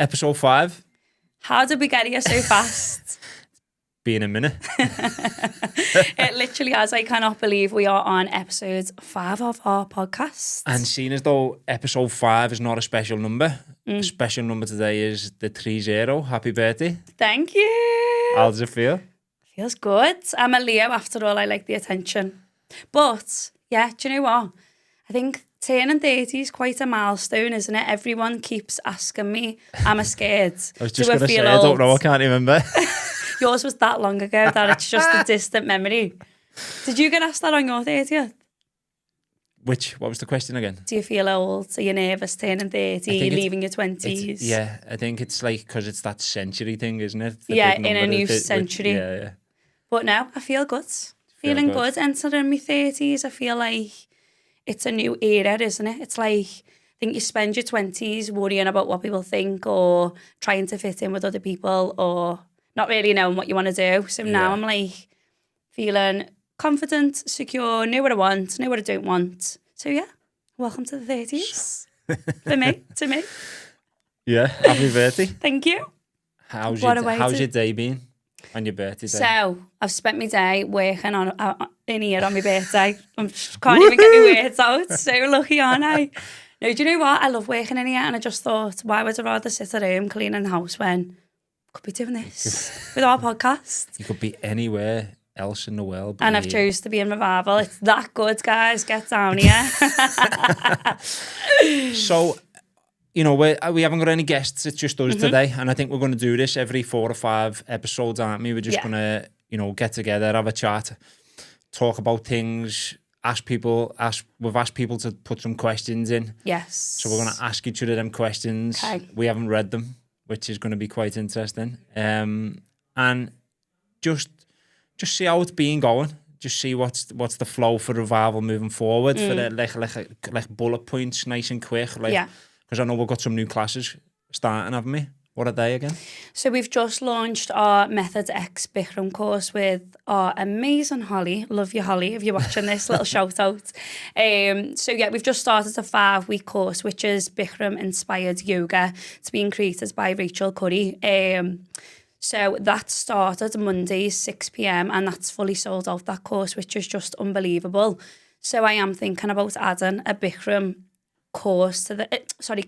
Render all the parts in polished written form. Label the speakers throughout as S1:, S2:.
S1: episode 5.
S2: How did we get here so fast?
S1: Be in a minute.
S2: It literally has. I cannot believe we are on episode 5 of our podcast.
S1: And seeing as though episode 5 is not a special number, a special number today is the 30. Happy birthday.
S2: Thank you.
S1: How does it feel?
S2: Feels good. I'm a Leo, after all. I like the attention. But, yeah, do you know what? I think turning 30 is quite a milestone, isn't it? Everyone keeps asking me, am I scared?
S1: I was just going to say, I don't know, I can't remember.
S2: Yours was that long ago that it's just a distant memory. Did you get asked that on your 30th?
S1: What was the question again?
S2: Do you feel old? Are you nervous turning 30, leaving your 20s?
S1: Yeah, I think it's like, because it's that century thing, isn't it?
S2: Yeah, in a new century.
S1: Yeah.
S2: But no, I feel good. Feeling good. Entering my 30s, I feel like it's a new era, isn't it? It's like, I think you spend your 20s worrying about what people think or trying to fit in with other people or not really knowing what you want to do. So now I'm like feeling confident, secure, know what I want, know what I don't want. So yeah, welcome to the 30s. to me.
S1: Yeah, happy birthday.
S2: Thank you.
S1: How's your day been on your birthday day?
S2: So I've spent my day working on in here on my birthday. I can't even get my words out. So lucky, aren't I? No, do you know what? I love working in here, and I just thought, why would I rather sit at home cleaning the house when I could be doing this with our podcast?
S1: You could be anywhere else in the world.
S2: And I've chose to be in Revival. It's that good, guys. Get down here.
S1: So, you know, we haven't got any guests. It's just us today. And I think we're going to do this every 4 or 5 episodes, aren't we? We're just going to, you know, get together, have a chat, talk about things, we've asked people to put some questions in.
S2: Yes.
S1: So we're going to ask each other them questions.
S2: Okay.
S1: We haven't read them, which is going to be quite interesting. And just see how it's been going. Just see what's the flow for Revival moving forward. For the like bullet points, nice and quick. Because I know we've got some new classes starting, haven't we? What are they again? So
S2: we've just launched our Methods X Bikram course with our amazing Holly. Love you, Holly, if you're watching this, little shout out. So yeah, we've just started a 5-week course, which is Bikram-inspired yoga. It's being created by Rachel Curry. So that started Monday, 6 p.m, and that's fully sold out, that course, which is just unbelievable. So I am thinking about adding a Bikram course to the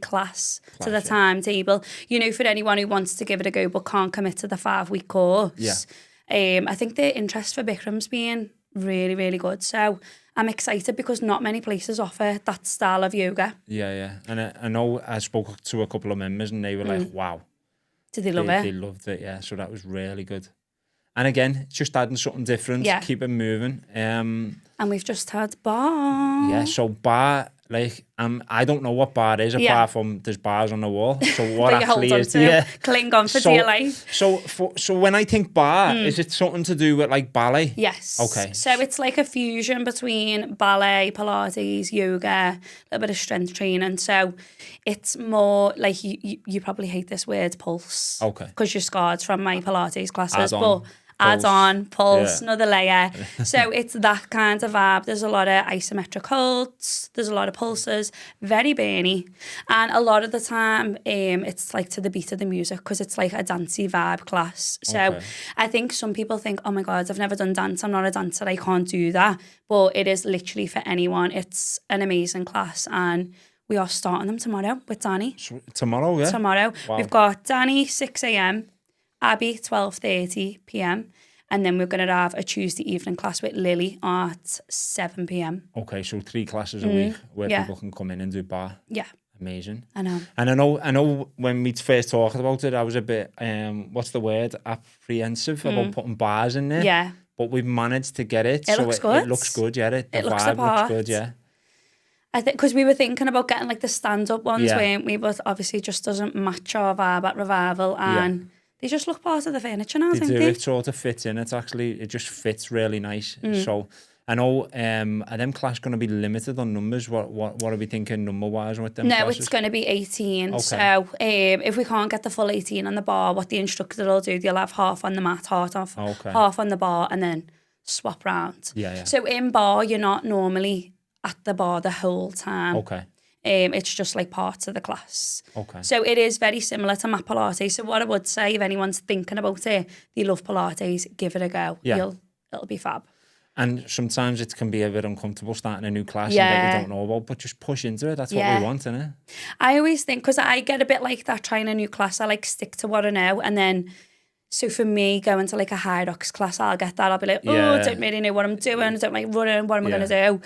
S2: class to the timetable, you know, for anyone who wants to give it a go but can't commit to the 5-week course. I think the interest for Bikram's been really, really good, so I'm excited because not many places offer that style of yoga. And I know I spoke to a couple of members and they were like, wow. Did they love it?
S1: They loved it, yeah, so that was really good. And again, just adding something different, keep it moving. And
S2: we've just had Barre.
S1: Yeah, so Barre, like, I don't know what Barre is apart from there's bars on the wall. So what actually is
S2: cling on for dear life.
S1: So when I think Barre, is it something to do with like ballet?
S2: Yes.
S1: Okay.
S2: So it's like a fusion between ballet, Pilates, yoga, a little bit of strength training. So it's more like you probably hate this word, pulse.
S1: Okay.
S2: Because you're scarred from my Pilates classes,
S1: Add
S2: on, pulse, another layer. So it's that kind of vibe. There's a lot of isometric holds, there's a lot of pulses, very burny. And a lot of the time, it's like to the beat of the music because it's like a dancey vibe class. So I think some people think, oh my God, I've never done dance, I'm not a dancer, I can't do that. But it is literally for anyone. It's an amazing class and we are starting them tomorrow with Danny.
S1: Tomorrow, yeah?
S2: Tomorrow. Wow. We've got Danny, 6 a.m, Abby, 12:30 p.m. And then we're going to have a Tuesday evening class with Lily at 7 p.m.
S1: Okay, so 3 classes a week where people can come in and do Barre.
S2: Yeah.
S1: Amazing.
S2: I know.
S1: And I know when we first talked about it, I was a bit, what's the word, apprehensive about putting bars in there.
S2: Yeah.
S1: But we've managed to get it.
S2: It looks good.
S1: It looks good, yeah.
S2: The vibe looks good,
S1: yeah.
S2: I think because we were thinking about getting like the stand-up ones, weren't we? But obviously just doesn't match our vibe at Revival and... They just look part of the furniture now, don't they?
S1: It sort of fits in. It just fits really nice. So I know, are them class going to be limited on numbers? What are we thinking number-wise with them classes?
S2: It's going to be 18. Okay. So if we can't get the full 18 on the bar, what the instructor will do, they'll have half on the mat, half on the bar, and then swap round.
S1: Yeah.
S2: So in bar, you're not normally at the bar the whole time.
S1: Okay.
S2: It's just like parts of the class.
S1: Okay.
S2: So it is very similar to mat Pilates. So what I would say, if anyone's thinking about it, they love Pilates, give it a go.
S1: Yeah.
S2: It'll be fab.
S1: And sometimes it can be a bit uncomfortable starting a new class
S2: Yeah.
S1: that you don't know about, but just push into it. That's what we want, isn't it?
S2: I always think, because I get a bit like that trying a new class, I like stick to what I know. And then, so for me, going to like a high rocks class, I'll get that. I'll be like, I don't really know what I'm doing. I don't like running. What am I going to do?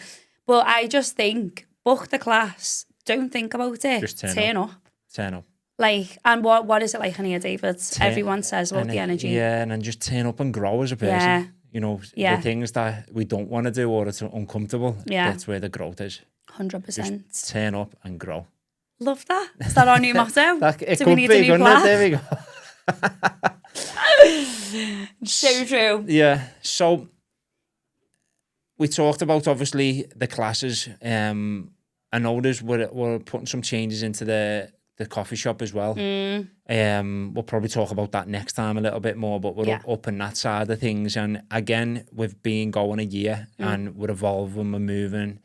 S2: But I just think, book the class. Don't think about it.
S1: Just
S2: turn up.
S1: Turn up.
S2: Like, and what is it like in here, David? Everyone says about the energy.
S1: Yeah, and then just turn up and grow as a person.
S2: Yeah.
S1: You know, the things that we don't want to do or it's uncomfortable, that's where the growth is.
S2: 100%.
S1: Just turn up and grow.
S2: Love that. Is that our new motto?
S1: It could be, couldn't it? There we go.
S2: So true.
S1: Yeah. So we talked about, obviously, the classes. I noticed we're putting some changes into the coffee shop as well. We'll probably talk about that next time a little bit more, but we're up in that side of things. And again, we've been going a year and we're evolving, we're moving.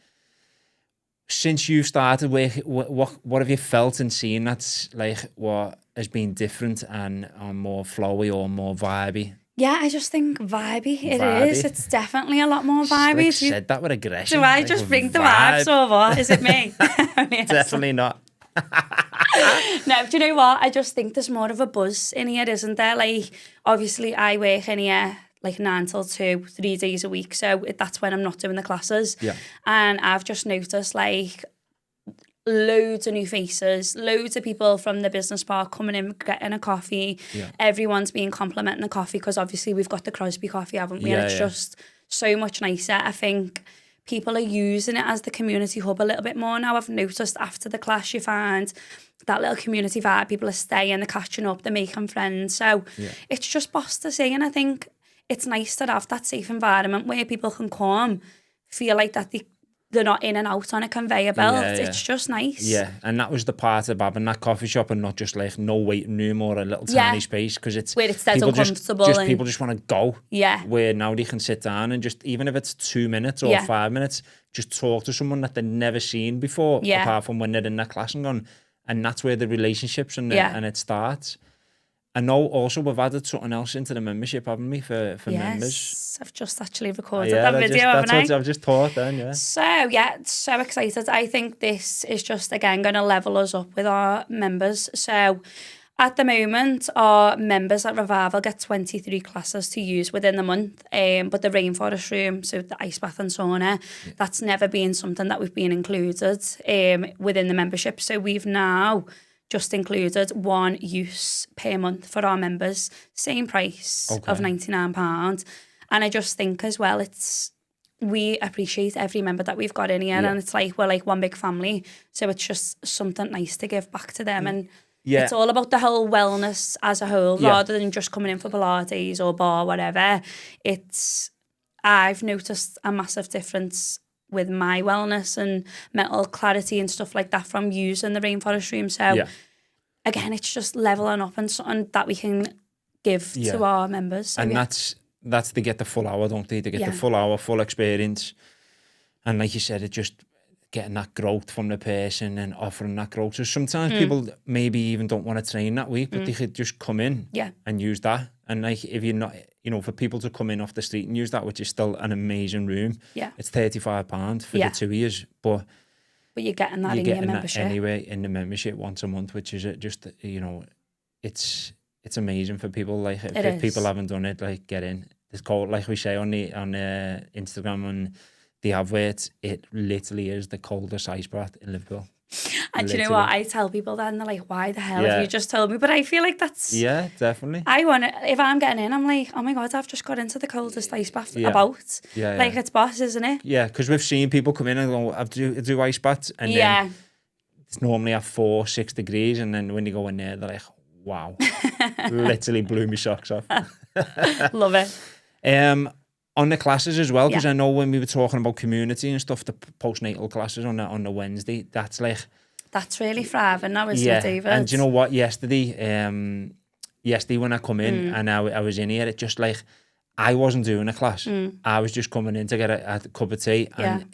S1: Since you've started, what have you felt and seen that's like what has been different and more flowy or more vibey?
S2: Yeah, I just think vibey. It is. It's definitely a lot more vibey.
S1: Like said that with aggression.
S2: Do I just bring the vibes over? Is it me? Yes.
S1: Definitely not.
S2: No, do you know what? I just think there's more of a buzz in here, isn't there? Like, obviously, I work in here like 9 till 2, 3 days a week. So that's when I'm not doing the classes.
S1: Yeah.
S2: And I've just noticed like loads of new faces, loads of people from the business park coming in, getting a coffee. Yeah. Everyone's being complimenting the coffee because obviously we've got the Crosby coffee, haven't we? And it's just so much nicer. I think people are using it as the community hub a little bit more now. I've noticed after the class you find that little community vibe. People are staying, they're catching up, they're making friends. So it's just boss to see. And I think it's nice to have that safe environment where people can come, feel like that they're not in and out on a conveyor belt. It's just nice. Yeah,
S1: and that was the part of having that coffee shop and not just like no waiting room or a little tiny space, because it's
S2: where it's dead uncomfortable.
S1: People just want to go.
S2: Yeah.
S1: Where now they can sit down and just, even if it's 2 minutes or 5 minutes, just talk to someone that they've never seen before, apart from when they're in that class and gone. And that's where the relationships and it starts. I know also we've added something else into the membership, haven't we, for members?
S2: I've just actually recorded that video, haven't I?
S1: That's what I've just taught then,
S2: So excited. I think this is just, again, going to level us up with our members. So at the moment, our members at Revival get 23 classes to use within the month. But the Rainforest Room, so the ice bath and sauna, that's never been something that we've been included within the membership. So we've now just included 1 use per month for our members, same price of £99. And I just think as well, we appreciate every member that we've got in here, and it's like we're like one big family. So it's just something nice to give back to them, and it's all about the whole wellness as a whole, rather than just coming in for Pilates or bar, whatever. I've noticed a massive difference with my wellness and mental clarity and stuff like that from using the Rainforest Room. So again, it's just leveling up and something that we can give to our members. So,
S1: and that's they get the full hour, don't they? They get the full hour, full experience. And like you said, it's just getting that growth from the person and offering that growth. So sometimes people maybe even don't want to train that week, but they could just come in and use that. And like, if you're not, for people to come in off the street and use that, which is still an amazing room, it's £35 for the 2 years, but
S2: you're getting that in your membership
S1: anyway in the membership once a month, which is just it's amazing for people. Like, if people haven't done it, like, get in. It's called, like we say on Instagram and the advert, it literally is the coldest ice bath in Liverpool.
S2: And do you know what? I tell people that and they're like, why the hell have you just told me? But I feel like that's...
S1: Yeah, definitely.
S2: If I'm getting in, I'm like, oh my God, I've just got into the coldest ice bath about. Like, it's boss, isn't it?
S1: Yeah, because we've seen people come in and go, I do ice baths. And then it's normally at 4-6 degrees. And then when you go in there, they're like, wow. Literally blew my socks off.
S2: Love it.
S1: On the classes as well, because I know when we were talking about community and stuff, the postnatal classes on the Wednesday, that's
S2: really thriving now, isn't it, David?
S1: And do you know what? Yesterday when I come in and I was in here, it just like, I wasn't doing a class. I was just coming in to get a cup of tea, and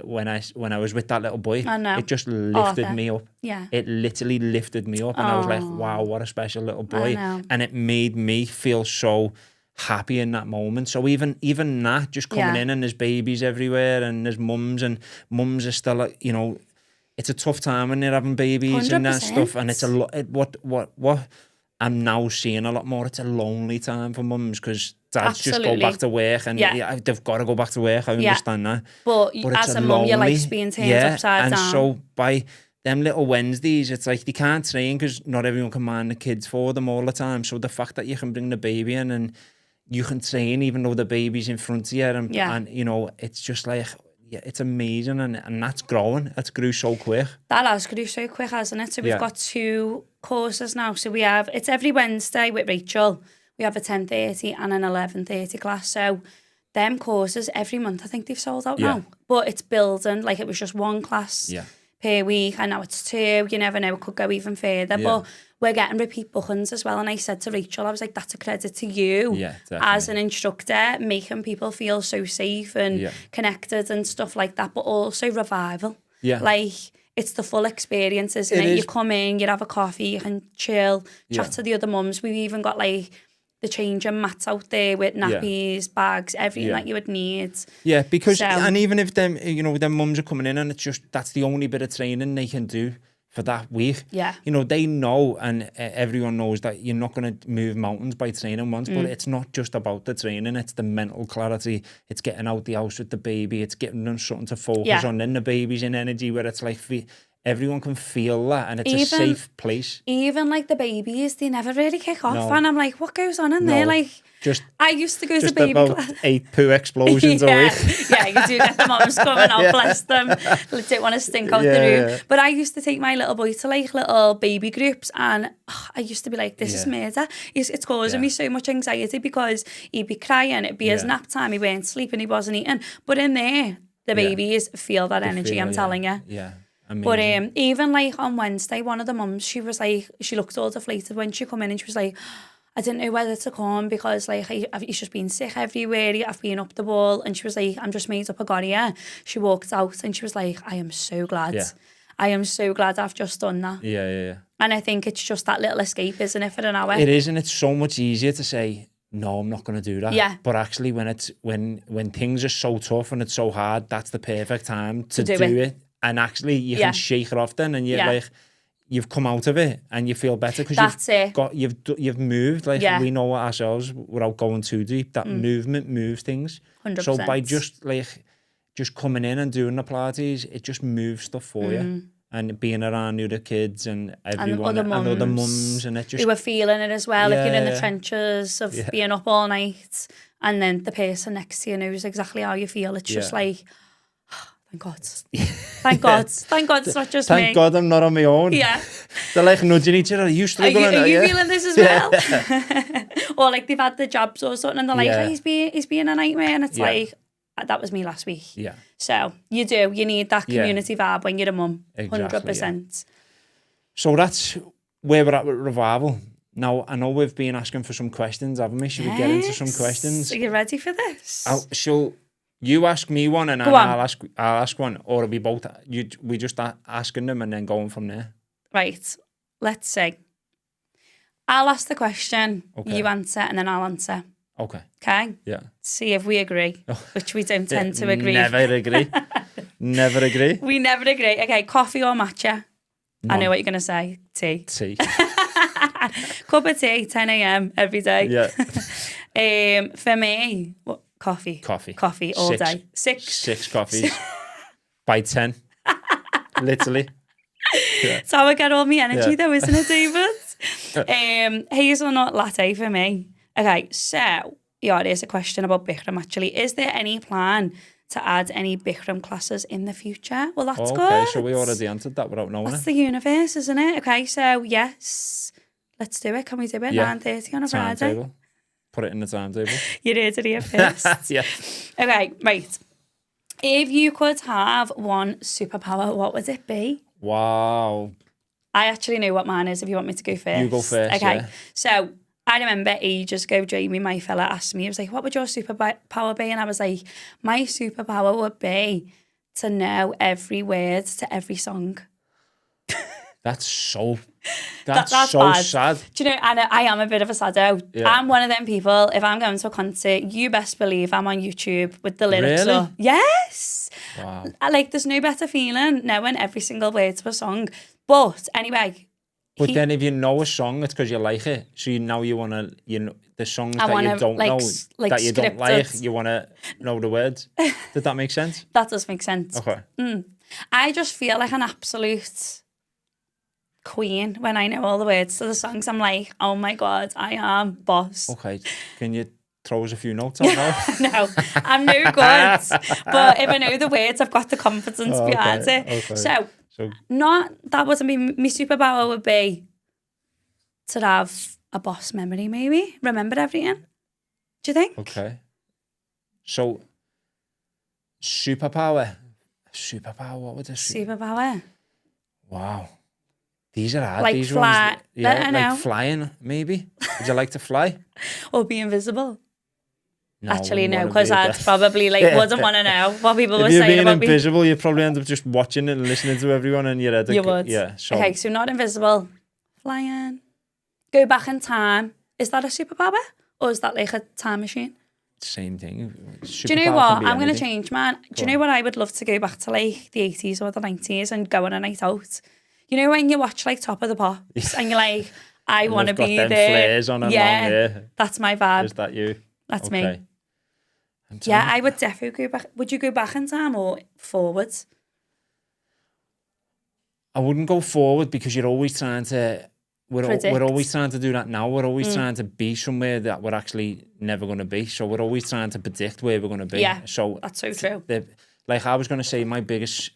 S1: when I was with that little boy, it just lifted me up.
S2: Yeah.
S1: It literally lifted me up, and I was like, wow, what a special little boy. And it made me feel so happy in that moment. So even that, just coming in, and there's babies everywhere, and there's mums are still like, you know, it's a tough time when they're having babies 100%. And that stuff, and it's a lot. What I'm now seeing a lot more. It's a lonely time for mums because dads just go back to work, and they've got to go back to work. I understand that,
S2: but as a mum, your life's being turned upside down.
S1: And so by them little Wednesdays, it's like they can't train because not everyone can mind the kids for them all the time. So the fact that you can bring the baby in and you can train even though the baby's in front of you, and you know, it's just like, it's amazing, and that's growing. It's grew so quick.
S2: That has grew so quick, hasn't it? So we've got 2 courses now. So it's every Wednesday with Rachel. We have a 10:30 and an 11:30 class. So them courses every month, I think they've sold out now. But it's building, like it was just 1 class per week, and now it's 2. You never know, it could go even further. But we're getting repeat bookings as well. And I said to Rachel, I was like, that's a credit to you as an instructor, making people feel so safe and connected and stuff like that, but also revival. Like, it's the full experience, isn't it? You come in, you have a coffee, you can chill, chat to the other mums. We've even got like the changing mats out there with nappies, bags, everything that you would need. Yeah,
S1: because, and even if them, you know, them mums are coming in and it's just, that's the only bit of training they can do for that week. You know, they know, and everyone knows that you're not going to move mountains by training once, but it's not just about the training, it's the mental clarity, it's getting out the house with the baby, it's getting them something to focus on, then the baby's in energy where it's like, everyone can feel that, and it's a safe place.
S2: Even like the babies, they never really kick off, and I'm like, what goes on in there? Like, I used to go to baby
S1: about
S2: class.
S1: 8 poo explosions a week.
S2: You do get the mums coming out, bless them. They don't want to stink out the room. But I used to take my little boy to like little baby groups, and I used to be like, this is murder. It's causing me so much anxiety because he'd be crying, it'd be his nap time, he weren't sleeping, he wasn't eating. But in there, the babies feel that energy, I'm telling you.
S1: Amazing.
S2: But even like on Wednesday, one of the mums, she was like, she looked all deflated when she come in, and she was like, I didn't know whether to come because like he's just been sick everywhere, I've been up the wall. And she was like, I'm just made up, I got here. She walked out and she was like, I am so glad. I am so glad I've just done that. And I think it's just that little escape, isn't it, for an hour?
S1: It is, and it's so much easier to say, no, I'm not going to do that. But actually when things are so tough and it's so hard, that's the perfect time to do it. And actually, you can shake it off then, and you're like, you've come out of it, and you feel better because you've moved. Like we know ourselves without going too deep. That movement moves things.
S2: 100%.
S1: So by just coming in and doing the Pilates, it just moves stuff for you. And being around the other kids and everyone and other mums, and it just,
S2: you were feeling it as well. If you're in the trenches of being up all night, and then the person next to you knows exactly how you feel. It's just like, thank God. Thank God. Thank God it's not just me.
S1: Thank God I'm not on my own. They're like nudging each other. Are you struggling?
S2: Are you feeling this as well? Or like they've had the jabs or something, and they're like, oh, he's being a nightmare. And it's like, that was me last week. So you need that community vibe when you're a mum. 100%.
S1: So that's where we're at with Revival. Now, I know we've been asking for some questions, haven't we? Should we get into some questions?
S2: Are you ready for this?
S1: You ask me one, and then I'll ask one, or we both. We just asking them and then going from there.
S2: Right. Let's see. I'll ask the question, you answer, and then I'll answer.
S1: Okay.
S2: Okay?
S1: Yeah.
S2: See if we agree, which we don't tend to agree.
S1: Never agree. Never agree.
S2: We never agree. Okay, coffee or matcha? None. I know what you're going to say. Tea. Cup of tea, 10 a.m. every day. For me, what? Coffee all day.
S1: Six coffees by 10. Literally.
S2: That's how I get all my energy though, isn't it, David? Hazelnut latte for me. Okay, so there's a question about Bikram actually. Is there any plan to add any Bikram classes in the future? Well, that's good.
S1: Okay, so we already answered that without knowing
S2: That's the universe, isn't it? Okay, so yes, let's do it. Can we do it? 9:30 on a Friday?
S1: Put it in the timetable.
S2: You heard it here first. Okay, right. If you could have one superpower, what would it be?
S1: Wow.
S2: I actually know what mine is if you want me to go first.
S1: You go first,
S2: Okay, so I remember ages ago, Jamie, my fella, asked me, he was like, what would your superpower be? And I was like, my superpower would be to know every word to every song.
S1: That's so
S2: That's
S1: so
S2: bad.
S1: sad.
S2: Do you know, and I am a bit of a saddo.
S1: Yeah.
S2: I'm one of them people, if I'm going to a concert, you best believe I'm on YouTube with the lyrics
S1: Really?
S2: up. Yes.
S1: Wow.
S2: Like, there's no better feeling knowing every single word to a song. But anyway.
S1: But then if you know a song, it's because you like it. So now you want to, the songs that you don't know, that you don't like, you want to know the words. Did that make sense?
S2: That does make sense.
S1: Okay.
S2: I just feel like an absolute queen when I know all the words to the songs. I'm like, oh my God, I am boss.
S1: Okay. Can you throw us a few notes on now?
S2: No, I'm no good. But if I know the words, I've got the confidence behind it.
S1: Okay.
S2: So that wasn't me. My superpower would be to have a boss memory, maybe. Remember everything. Do you think?
S1: Okay. So, superpower, what would this be?
S2: Superpower.
S1: Wow. These are hard.
S2: Like
S1: These
S2: fly.
S1: ones. Yeah,
S2: I know.
S1: like flying, maybe. Would you like to fly?
S2: Or be invisible.
S1: No,
S2: Actually, no,
S1: wouldn't
S2: because
S1: wanna be
S2: I'd
S1: that.
S2: probably wouldn't want to know what people were
S1: If you're
S2: saying
S1: being
S2: about me.
S1: invisible, you probably end up just watching it and listening to everyone in your head.
S2: You would.
S1: Yeah. So,
S2: Okay, so not invisible. Flying. Go back in time. Is that a superpower? Or is that like a time machine?
S1: same thing.
S2: Do you know what? I'm going to change, man. Do you know what I would love to go back to, like the 80s or the 90s and go on a night out? You know when you watch like Top of the Pops and you're like, I want to be
S1: got them
S2: there.
S1: flares on and
S2: yeah,
S1: long hair.
S2: that's my vibe.
S1: Is that you?
S2: That's
S1: Okay.
S2: me. Yeah, I would definitely go back. Would you go back in time or forwards?
S1: I wouldn't go forward because you're always trying to. We're always trying to do that now. We're always trying to be somewhere that we're actually never going to be. So we're always trying to predict where we're going to be.
S2: Yeah,
S1: so
S2: that's so true.
S1: Like I was going to say, my biggest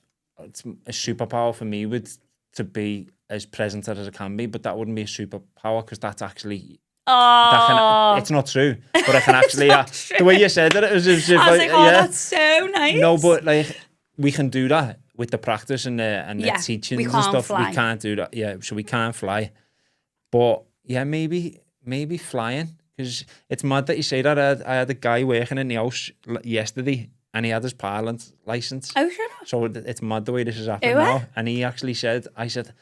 S1: superpower for me would to be as present as I can be, but that wouldn't be a superpower because that's actually. It's not true, but I can actually. The way you said it was as if
S2: I was like, oh, that's so nice.
S1: No, but like we can do that with the practice and the teachings and stuff.
S2: Fly.
S1: We can't do that. Yeah, so we can't fly. But yeah, maybe flying, because it's mad that you say that. I had a guy working in the house yesterday and he had his pilot license.
S2: Oh, sure.
S1: So it's mad the way this is happening now. And he actually said, I said,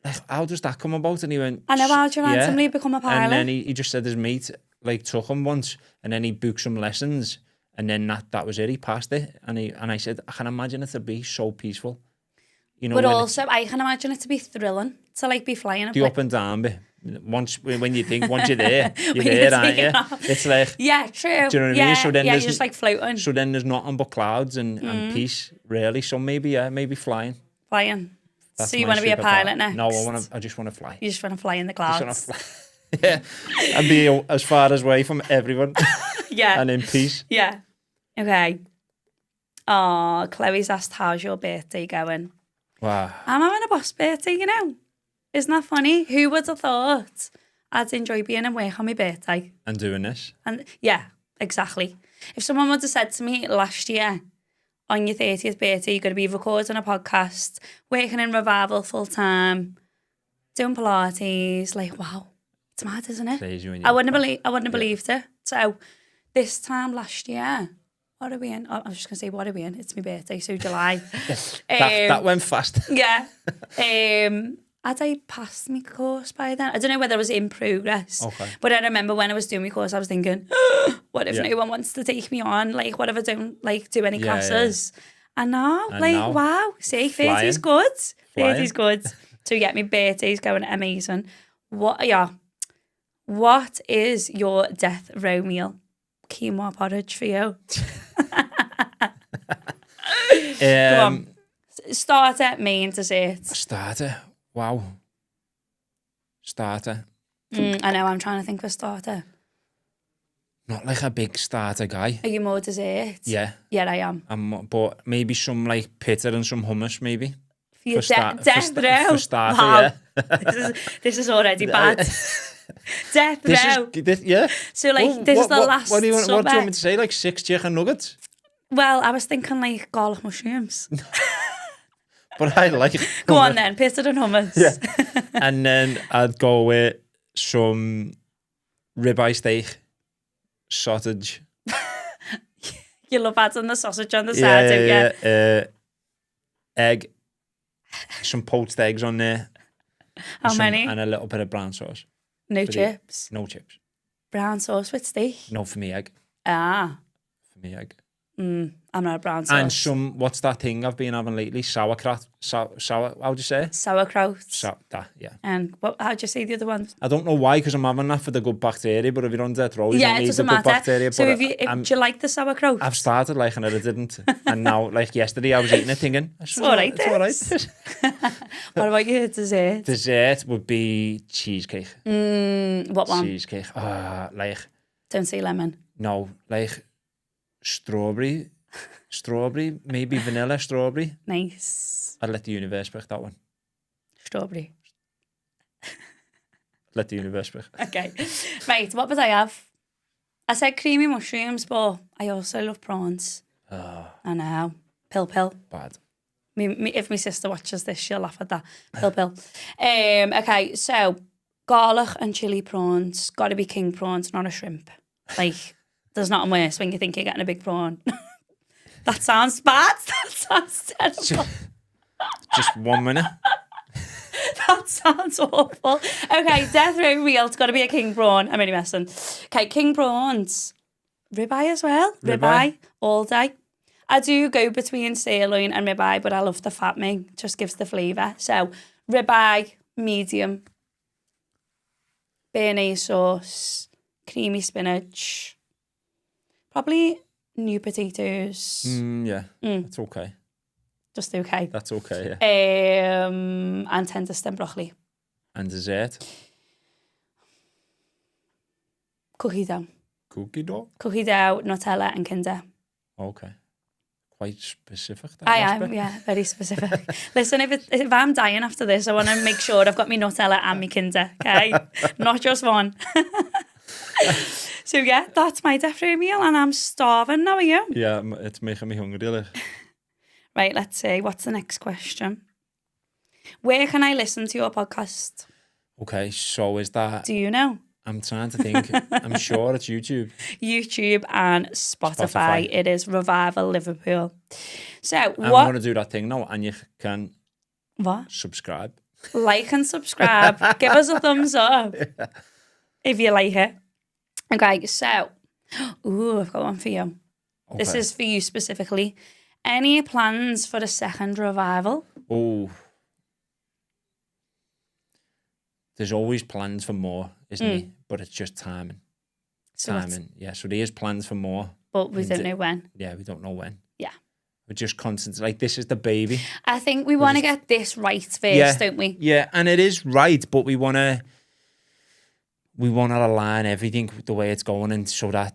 S1: like, how does that come about? And he went,
S2: I know, how'd you randomly become a pilot?
S1: And then he just said his mate like took him once and then he booked some lessons and then that was it. He passed it. And I said, I can imagine it to be so peaceful. You know,
S2: but also I can imagine it to be thrilling to like be flying.
S1: The up and down bit. Once you think once you're there, you're there, aren't you? It's like,
S2: yeah, true.
S1: Do you know what I mean? So then
S2: you're just like floating.
S1: So then there's nothing but clouds and peace, really. So maybe flying.
S2: Flying.
S1: That's
S2: so you want to be a pilot next?
S1: No, I just want to fly.
S2: You just want to fly in the clouds.
S1: Just want to fly. Yeah, and be as far away from everyone.
S2: Yeah.
S1: And in peace.
S2: Yeah. Okay. Oh, Chloe's asked, how's your birthday going?
S1: Wow.
S2: I'm having a boss birthday, you know. Isn't that funny? Who would have thought I'd enjoy being in work on my birthday?
S1: And doing this.
S2: And yeah, exactly. If someone would have said to me last year, on your 30th birthday, you're going to be recording a podcast, working in Revival full time, doing Pilates, like, wow, it's mad, isn't it?
S1: Crazy when
S2: I wouldn't have believed it. So this time last year, what are we in? I was just going to say, what are we in? It's my birthday, so July.
S1: that went fast.
S2: Yeah. Had I passed my course by then? I don't know whether I was in progress.
S1: Okay.
S2: But I remember when I was doing my course, I was thinking, what if no one wants to take me on? Like, what if I don't like do any classes? Yeah. And now, wow, see, 30's good. 30's good. So yeah, my birthday's going amazing. What is your death row meal? Quinoa porridge for you. Come on. Starter, main, dessert.
S1: Starter. Wow. Starter.
S2: I know, I'm trying to think of a starter.
S1: Not like a big starter guy.
S2: Are you more dessert?
S1: Yeah.
S2: Yeah, I am.
S1: But maybe some like pita and some hummus, maybe.
S2: For your death row?
S1: For starter,
S2: wow.
S1: yeah.
S2: This is already bad. Death row.
S1: Yeah.
S2: So like, this is the last
S1: what do you want me to say? Like 6 chicken nuggets?
S2: Well, I was thinking like garlic mushrooms.
S1: But I like it.
S2: Go on then, pita and hummus.
S1: Yeah. And then I'd go with some ribeye steak, sausage.
S2: You love adding the sausage on the side, don't you?
S1: Egg, some poached eggs on there.
S2: How many?
S1: And a little bit of brown sauce.
S2: No chips?
S1: No chips.
S2: Brown sauce with steak?
S1: No, for me, egg.
S2: Ah.
S1: For me, egg.
S2: I'm not a brown sauce.
S1: And some, what's that thing I've been having lately? Sauerkraut. Sour, how do you say it?
S2: Sauerkraut.
S1: That, yeah.
S2: And how do you say the other one?
S1: I don't know why, because I'm having that for the good bacteria, but if you're on death row, you don't need the good bacteria.
S2: So do you like the sauerkraut?
S1: I've started liking it, I didn't. And now, like yesterday, I was eating it thinking, it's all right.
S2: What about your dessert?
S1: Dessert would be cheesecake.
S2: What one?
S1: Cheesecake. Like...
S2: Don't say lemon.
S1: No, like strawberry, maybe vanilla strawberry.
S2: Nice.
S1: I'd let the universe pick that one.
S2: Strawberry.
S1: Let the universe pick.
S2: Okay. Right, what would I have? I said creamy mushrooms, but I also love prawns. I know. Pill.
S1: Bad.
S2: If my sister watches this, she'll laugh at that. Pill. Okay, so garlic and chili prawns. Got to be king prawns, not a shrimp. Like, there's nothing worse when you think you're getting a big prawn. That sounds bad. That sounds terrible.
S1: Just 1 minute.
S2: That sounds awful. Okay, death row real. It's got to be a king prawn. I'm only messing. Okay, king prawns. Ribeye as well. Ribeye all day. I do go between sirloin and ribeye, but I love the fat meat. Just gives the flavour. So, ribeye, medium, béarnaise sauce, creamy spinach, probably new potatoes.
S1: Yeah, that's okay.
S2: Just okay.
S1: That's okay, yeah.
S2: And tender stem broccoli.
S1: And dessert?
S2: Cookie dough.
S1: Cookie dough?
S2: Cookie dough, Nutella and Kinder.
S1: Okay. Quite specific.
S2: I am, yeah, very specific. Listen, if I'm dying after this, I want to make sure I've got my Nutella and my Kinder, okay? Not just one. So yeah, that's my death row meal and I'm starving. How are you?
S1: Yeah, it's making me hungry. Like.
S2: Right, let's see. What's the next question? Where can I listen to your podcast?
S1: Okay, so is that...
S2: Do you know?
S1: I'm trying to think. I'm sure it's YouTube.
S2: YouTube and Spotify. It is Revival Liverpool. So
S1: I'm going to do that thing now and you can...
S2: What?
S1: Subscribe.
S2: Like and subscribe. Give us a thumbs up if you like it. Okay, so... Ooh, I've got one for you. Okay. This is for you specifically. Any plans for a second revival?
S1: Oh. There's always plans for more, isn't there? But it's just timing.
S2: So
S1: timing, yeah. So there is plans for more.
S2: But we don't know when.
S1: Yeah, we don't know when.
S2: Yeah.
S1: We're just constantly, like, this is the baby.
S2: I think we want to get this right first, don't we?
S1: Yeah, and it is right, but we want to align everything the way it's going and so that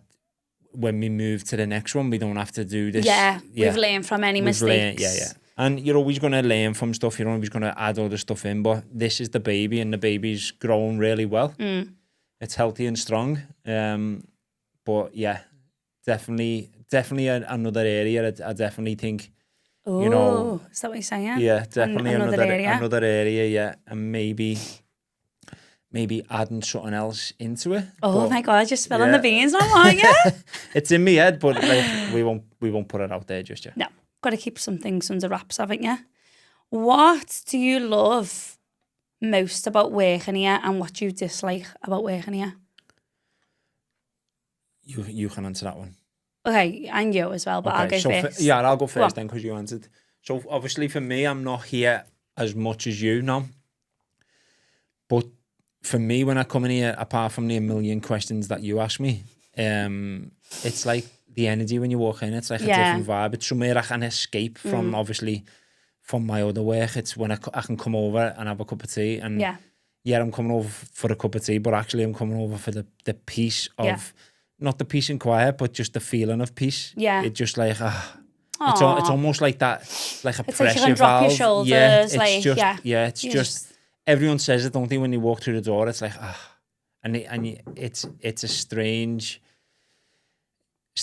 S1: when we move to the next one, we don't have to do this.
S2: Yeah, we've learned from any mistakes.
S1: Yeah. And you're always going to learn from stuff. You're always going to add other stuff in. But this is the baby and the baby's growing really well. It's healthy and strong. But yeah, definitely another area. I definitely think, you know.
S2: Is that what you're saying?
S1: Yeah, definitely another area, yeah. And maybe adding something else into it.
S2: Oh my God, you're spilling the beans now, aren't you?
S1: It's in my head, but like we won't put it out there just yet.
S2: No, got to keep some things under wraps, haven't you? What do you love most about working here and what do you dislike about working here?
S1: You can answer that one.
S2: Okay, and you as well, but I'll go first.
S1: I'll go first then because you answered. So obviously for me, I'm not here as much as you now. But for me, when I come in here, apart from the 1,000,000 questions that you ask me, it's like the energy when you walk in. It's like a different vibe. It's somewhere I can escape from, obviously, from my other work. It's when I can come over and have a cup of tea. And I'm coming over for a cup of tea, but actually I'm coming over for the peace of, not the peace and quiet, but just the feeling of peace. Yeah. It's just like, it's almost like that, like a pressure
S2: like you can drop your shoulders.
S1: Yeah, it's just everyone says it, don't they, when you walk through the door? It's like, it's a strange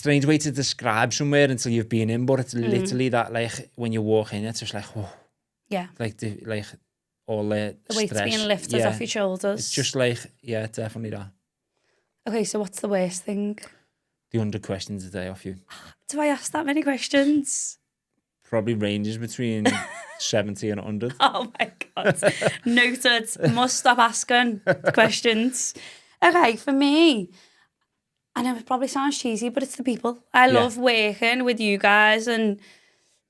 S1: way to describe somewhere until you've been in, but it's literally that, like, when you walk in, it's just like, oh.
S2: Yeah.
S1: Like all the
S2: weight's
S1: stress.
S2: being lifted off your shoulders.
S1: It's just like, definitely that.
S2: Okay, so what's the worst thing?
S1: The 100 questions a day off you.
S2: Do I ask that many questions?
S1: Probably ranges between 70 and 100.
S2: Oh my God. Noted. Must stop asking questions. Okay, for me, I know it probably sounds cheesy, but it's the people. I love working with you guys and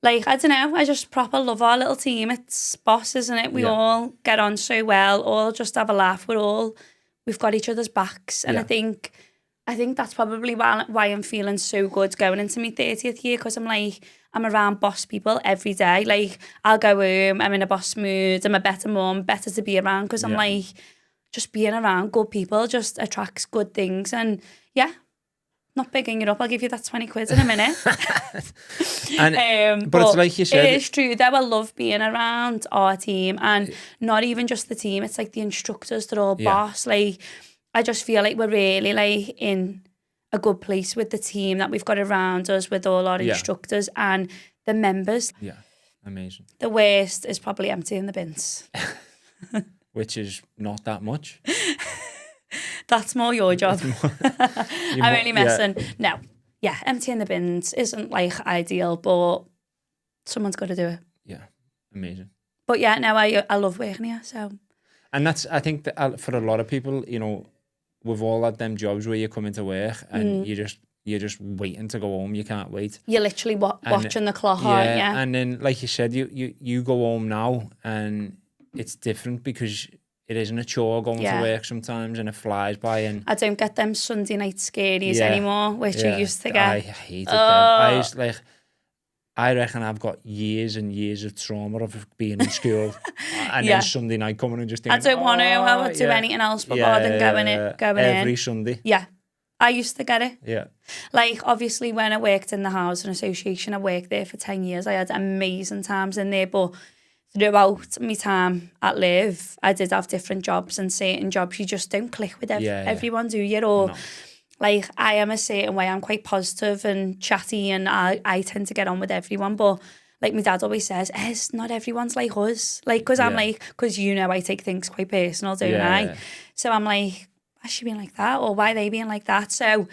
S2: like, I don't know, I just proper love our little team. It's boss, isn't it? We all get on so well, all just have a laugh. We've got each other's backs. And I think that's probably why I'm feeling so good going into my 30th year, because I'm around boss people every day. Like, I'll go home, I'm in a boss mood, I'm a better mum, better to be around, because I'm like, just being around good people just attracts good things. And not bigging it up, I'll give you that 20 quid in a minute.
S1: But it's like you said,
S2: it is true that I love being around our team, and not even just the team, it's like the instructors, they're all boss. Like, I just feel like we're really like in a good place with the team that we've got around us, with all our instructors and the members.
S1: Yeah, amazing.
S2: The worst is probably emptying the bins.
S1: Which is not that much.
S2: That's more your job. I'm only messing. No. Yeah, emptying the bins isn't like ideal, but someone's got to do it.
S1: Yeah, amazing.
S2: But yeah, no, I love working here, so.
S1: And that's, I think that for a lot of people, you know, we've all had them jobs where you come into work and you're just waiting to go home. You can't wait.
S2: You're literally watching the clock, aren't you?
S1: And then, like you said, you go home now and it's different because it isn't a chore going to work sometimes, and it flies by. And
S2: I don't get them Sunday night scaries anymore, which I used to get.
S1: I hated them. I reckon I've got years and years of trauma of being in school, and then Sunday night coming and just thinking,
S2: I don't want to. I would do anything else but rather than going in.
S1: Every Sunday.
S2: Yeah, I used to get it.
S1: Yeah.
S2: Like, obviously, when I worked in the housing association, I worked there for 10 years. I had amazing times in there, but throughout my time at Liv, I did have different jobs, and certain jobs you just don't click with everyone, do you? Or like, I am a certain way. I'm quite positive and chatty, and I tend to get on with everyone. But like my dad always says, not everyone's like us. Like, because I'm like, because I take things quite personal, don't I? Yeah. So I'm like, why is she being like that? Or why are they being like that? So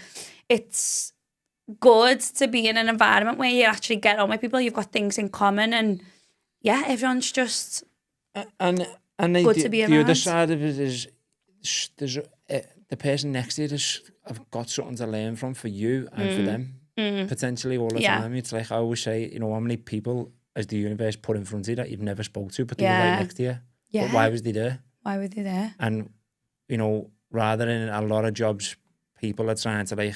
S2: it's good to be in an environment where you actually get on with people. You've got things in common, and everyone's just
S1: good to be around. The other side of it is there's the person next to you have got something to learn from for you and for them, potentially all the time. It's like I always say, how many people has the universe put in front of you that you've never spoke to, but they were right next to you. Yeah. But why was they there?
S2: Why were they there?
S1: And, rather than a lot of jobs, people are trying to like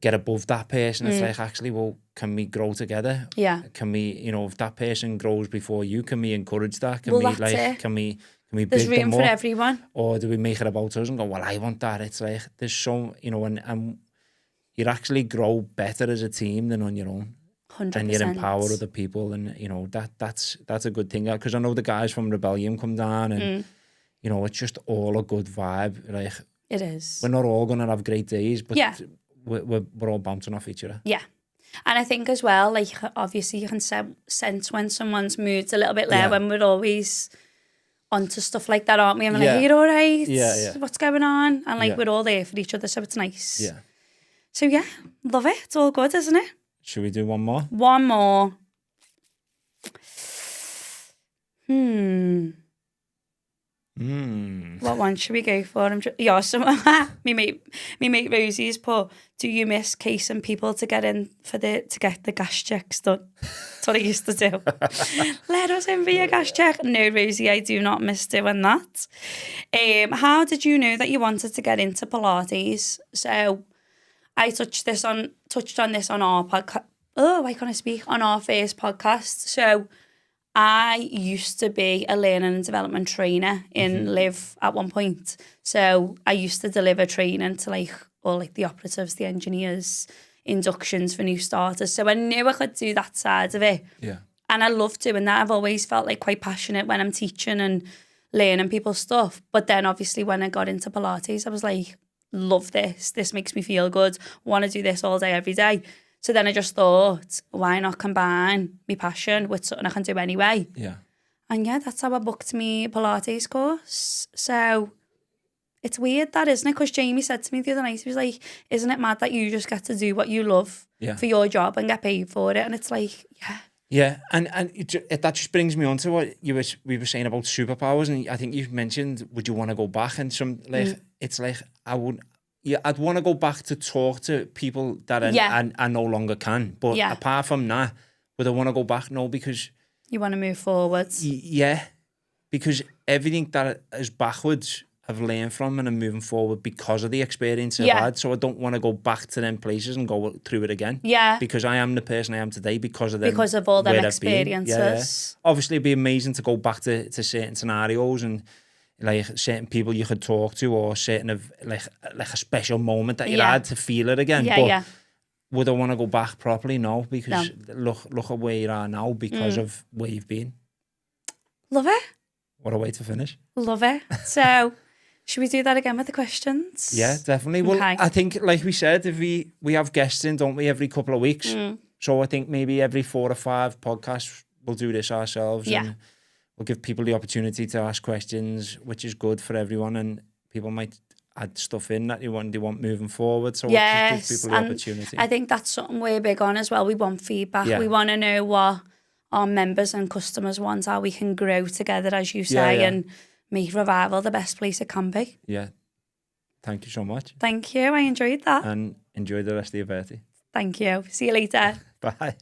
S1: get above that person. It's like, actually, well, can we grow together? Yeah. Can we, if that person grows before you, can we encourage that? Can we
S2: there's room for everyone.
S1: Or do we make it about us and go, well, I want that? It's like, there's so, and you actually grow better as a team than on your own.
S2: 100%.
S1: And you empower other people, and, that's a good thing. Because I know the guys from Rebellion come down and, it's just all a good vibe. Like,
S2: it is.
S1: We're not all going to have great days, but we're all bouncing off each other.
S2: Yeah. And I think as well, like, obviously you can sense when someone's mood's a little bit low, when we're always onto stuff like that, aren't we? I'm like, are you all right? Yeah. What's going on? And like, we're all there for each other, so it's nice.
S1: Yeah.
S2: So love it. It's all good, isn't it?
S1: Should we do one more?
S2: One more. What one should we go for? Me mate Rosie's put, do you miss casing people to get the gas checks done? That's what I used to do. Let us in for your gas check. No, Rosie, I do not miss doing that. How did you know that you wanted to get into Pilates? So I touched on this on our podcast. Oh, why can't I speak? On our first podcast. So I used to be a learning and development trainer in Liv at one point. So I used to deliver training to all the operatives, the engineers, inductions for new starters. So I knew I could do that side of it. Yeah. And I love doing that. I've always felt quite passionate when I'm teaching and learning people stuff. But then obviously when I got into Pilates, I was like, love this. This makes me feel good. Want to do this all day, every day. So then I just thought, why not combine my passion with something I can do anyway? Yeah. And that's how I booked me Pilates course. So it's weird that, isn't it? Because Jamie said to me the other night, he was like, isn't it mad that you just get to do what you love for your job and get paid for it? And it's like, yeah.
S1: Yeah, and that just brings me on to what we were saying about superpowers, and I think you mentioned, would you want to go back? And some like it's like I'd want to go back to talk to people that I no longer can. But apart from that, would I want to go back? No, because
S2: you want to move forwards.
S1: Because everything that is backwards, I've learned from and I'm moving forward because of the experience I've had. So I don't want to go back to them places and go through it again.
S2: Yeah.
S1: Because I am the person I am today because of them.
S2: Because of all them experiences.
S1: Obviously, it'd be amazing to go back to certain scenarios and like certain people you could talk to, or certain of like a special moment that you had to feel it again. But would I want to go back properly? No, because look at where you are now because of where you've been.
S2: Love it.
S1: What a way to finish.
S2: Love it. So, should we do that again with the questions?
S1: Yeah, definitely. Well, I think, like we said, if we have guests in, don't we, every couple of weeks? So I think maybe every 4 or 5 podcasts, we'll do this ourselves.
S2: Yeah.
S1: And we'll give people the opportunity to ask questions, which is good for everyone. And people might add stuff in that they want moving forward. So it gives people the opportunity.
S2: I think that's something we're big on as well. We want feedback. Yeah. We want to know what our members and customers want, how we can grow together, as you say, and make Revival the best place it can be.
S1: Yeah. Thank you so much.
S2: Thank you. I enjoyed that.
S1: And enjoy the rest of your birthday.
S2: Thank you. See you later.
S1: Bye.